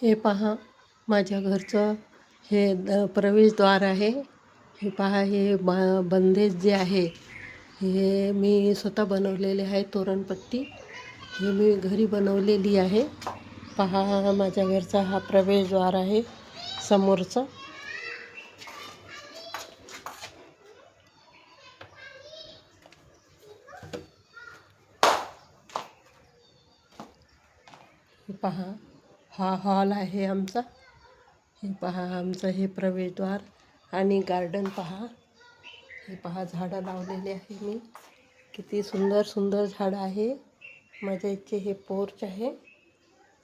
हे पहा, माझ्या घरचं हे प्रवेशद्वार आहे. हे पहा, हे बंदेज जे आहे हे मी स्वतः बनवलेले आहे. तोरणपट्टी हे मी घरी बनवलेली आहे. पहा, माझ्या घरचा हा प्रवेशद्वार आहे समोरचा. हे पहा, हा हॉल आहे आमचा. हे पहा, आमचं हे प्रवेशद्वार आणि गार्डन पहा. हे पहा, झाडं लावलेले आहे मी. किती सुंदर सुंदर झाडं आहे. माझ्या इथे हे पोर्च आहे.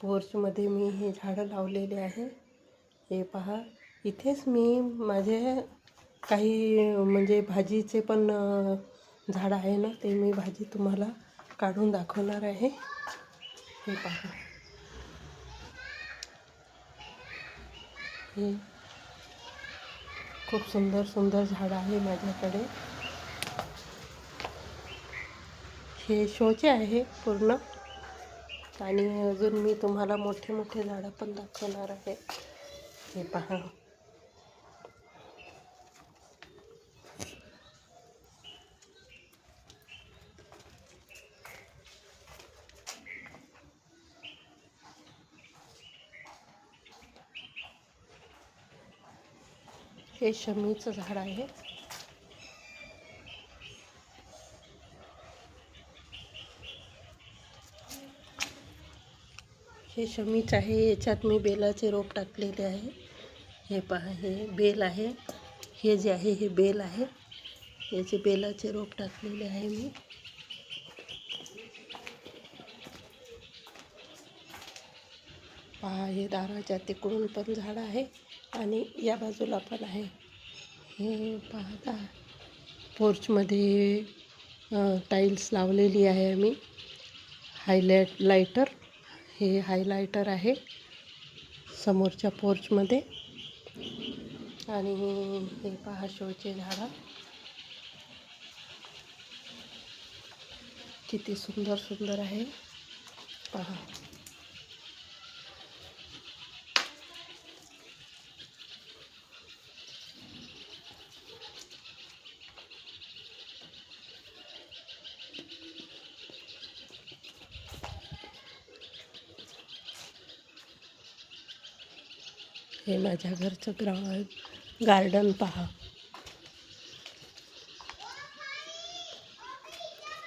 पोर्चमध्ये मी हे झाडं लावलेले आहे. हे पहा, इथेच मी माझे काही म्हणजे भाजीचे पण झाडं आहे ना, ते मी भाजी तुम्हाला काढून दाखवणार आहे. हे पहा, हे खूप सुंदर सुंदर झाडं आहे माझ्याकडे. हे शोचे आहे पूर्ण. आणि अजून मी तुम्हाला मोठे मोठे झाडं पण दाखवणार आहे. हे पहा, हे शमीचं झाड आहे. हे शमीच आहे. याच्यात मी बेलाचे रोप टाकलेले आहे. हे पहा, हे बेल आहे. हे जे आहे हे बेल आहे. याचे बेलाचे रोप टाकलेले आहे मी. पहा, हे दाराच्या तिकडून पण झाड आहे आणि या बाजूला पण आहे. हे पहा, पोर्चमध्ये टाईल्स लावलेली आहे आम्ही. लायटर, हे हायलायटर आहे समोरच्या पोर्चमध्ये. आणि हे पहा, शोचे झाडं किती सुंदर सुंदर आहे. पहा, हे माझ्या घरचं गार्डन पहा.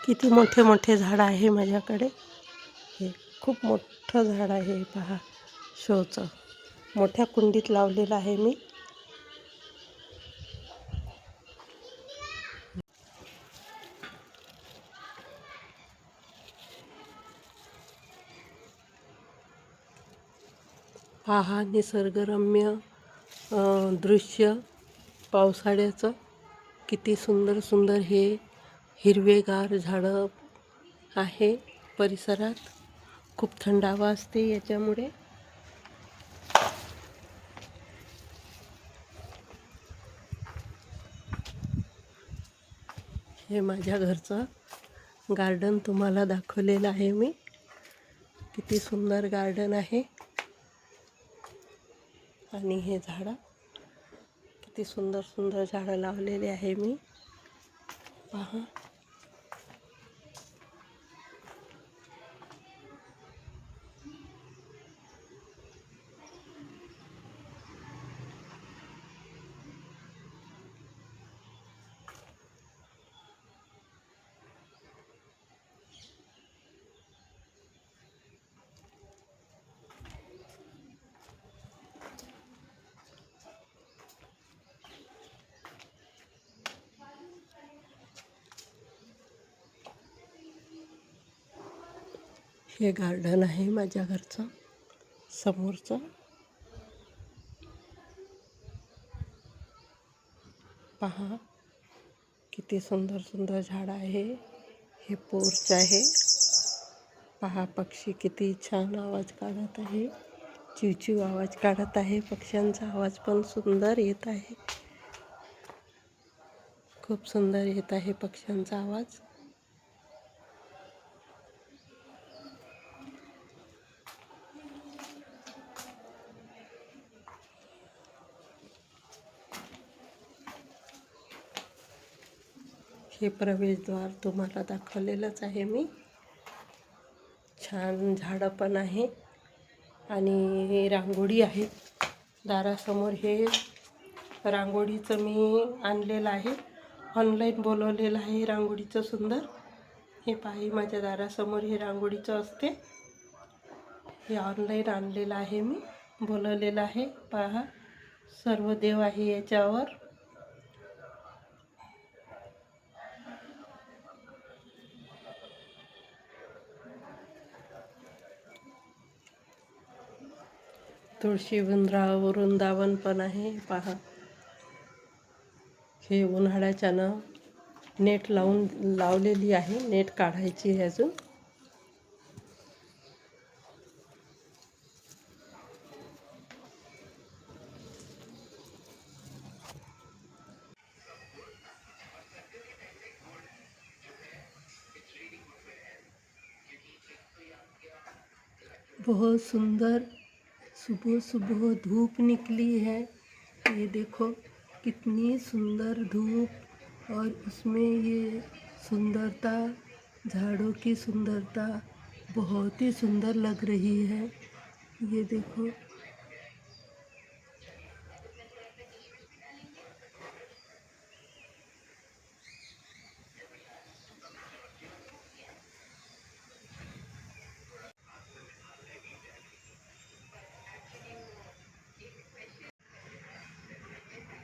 किती मोठे मोठे झाडं आहे माझ्याकडे. हे खूप मोठं झाड आहे. हे पहा, शोचं मोठ्या कुंडीत लावलेलं आहे मी. पहा, निसर्गरम्य दृश्य पावसाळ्याचं. किती सुंदर सुंदर हे हिरवेगार झाडं आहे परिसरात. खूप थंडावा असते याच्यामुळे. हे माझ्या घरचं गार्डन तुम्हाला दाखवलेलं आहे मी. किती सुंदर गार्डन आहे. आणि हे झाडं किती सुंदर सुंदर झाडं लावलेले आहे मी. पहा, हे गार्डन आहे माझ्या घरचं समोरचं. पहा, किती सुंदर सुंदर झाडं आहे. हे पोर्च आहे. पहा, पक्षी किती छान आवाज काढत आहे. चिवचिव आवाज काढत आहे. पक्ष्यांचा आवाज पण सुंदर येत आहे. खूप सुंदर येत आहे पक्ष्यांचा आवाज. हे प्रवेशद्वार तुम्हाला दाखवलेलंच आहे मी. छान झाडं पण आहे आणि रांगोळी आहे दारासमोर. हे रांगोळीचं मी आणलेलं आहे, ऑनलाईन बोलवलेलं आहे रांगोळीचं सुंदर. हे पाही माझ्या दारासमोर हे रांगोळीचं असते, हे ऑनलाईन आणलेलं आहे मी, बोलवलेलं आहे. पहा सर्व देव आहे याच्यावर. तुळशी वृंदावन पण आहे पहा. हे उन्हाळ्याच्यानं नेट लावलेली आहे, नेट काढायची आहे अजून. बहुत सुंदर सुबह सुबह धूप निकली है, ये देखो कितनी सुंदर धूप, और उसमें ये सुंदरता, झाड़ों की सुंदरता बहुत ही सुंदर लग रही है। ये देखो